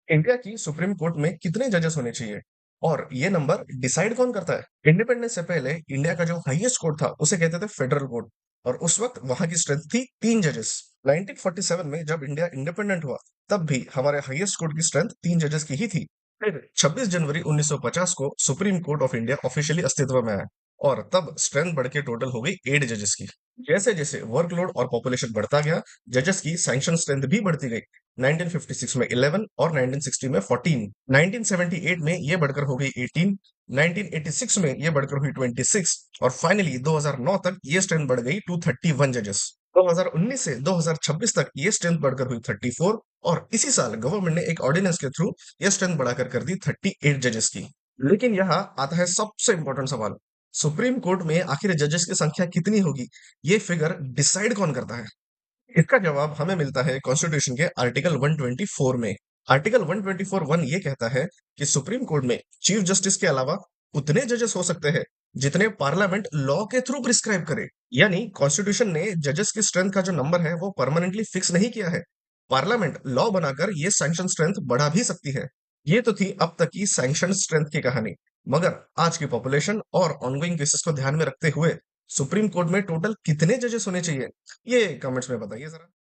India की supreme court में कितने जजेस होने चाहिए और ये नंबर डिसाइड कौन करता है? इंडिपेंडेंस से पहले इंडिया का जो हाईएस्ट कोर्ट था उसे कहते थे फेडरल कोर्ट और उस वक्त वहां की स्ट्रेंथ थी 3 जजेस। 1947 में जब इंडिया इंडिपेंडेंट हुआ तब भी हमारे हाईएस्ट कोर्ट की स्ट्रेंथ 3 जजेस की ही थी। फिर 26 जनवरी 1950 को supreme court of India officially अस्तित्व में आया और तब स्ट्रेंथ बढ़ के टोटल हो गई 8 जजेस की। जैसे जैसे वर्कलोड और पॉपुलेशन बढ़ता गया, जजेस की सैंक्शन स्ट्रेंथ भी बढ़ती गई। 1956 में 11 और 1960 में 14, 1978 में ये बढ़कर हो गई 18, 1986 में ये बढ़कर हुई 26 और फाइनली 2009 तक ये स्ट्रेंथ बढ़ गई टू 31 जजेस। 2019 से 2026 तक ये स्ट्रेंथ बढ़कर हुई 34 और इसी साल गवर्नमेंट ने एक ऑर्डिनेंस के थ्रू ये स्ट्रेंथ बढ़ाकर कर दी 38 जजेस की। लेकिन यहाँ आता है सबसे इंपॉर्टेंट सवाल, सुप्रीम कोर्ट में आखिर जजेस की संख्या कितनी होगी? ये फिगर डिसाइड कौन करता है? इसका जवाब हमें मिलता है कॉन्स्टिट्यूशन के आर्टिकल 124 में। आर्टिकल 124(1) ये कहता है कि सुप्रीम कोर्ट में चीफ जस्टिस के अलावा उतने जजेस हो सकते हैं जितने पार्लियामेंट लॉ के थ्रू प्रिस्क्राइब करे। यानी कॉन्स्टिट्यूशन ने जजेस की स्ट्रेंथ का जो नंबर है वो परमानेंटली फिक्स नहीं किया है। पार्लियामेंट लॉ बनाकर ये सैंक्शन स्ट्रेंथ बढ़ा भी सकती है। ये तो थी अब तक की सैंक्शन स्ट्रेंथ की कहानी। मगर आज की पॉपुलेशन और ऑनगोइंग केसेस को ध्यान में रखते हुए सुप्रीम कोर्ट में टोटल कितने जजेस होने चाहिए, ये कमेंट्स में बताइए जरा।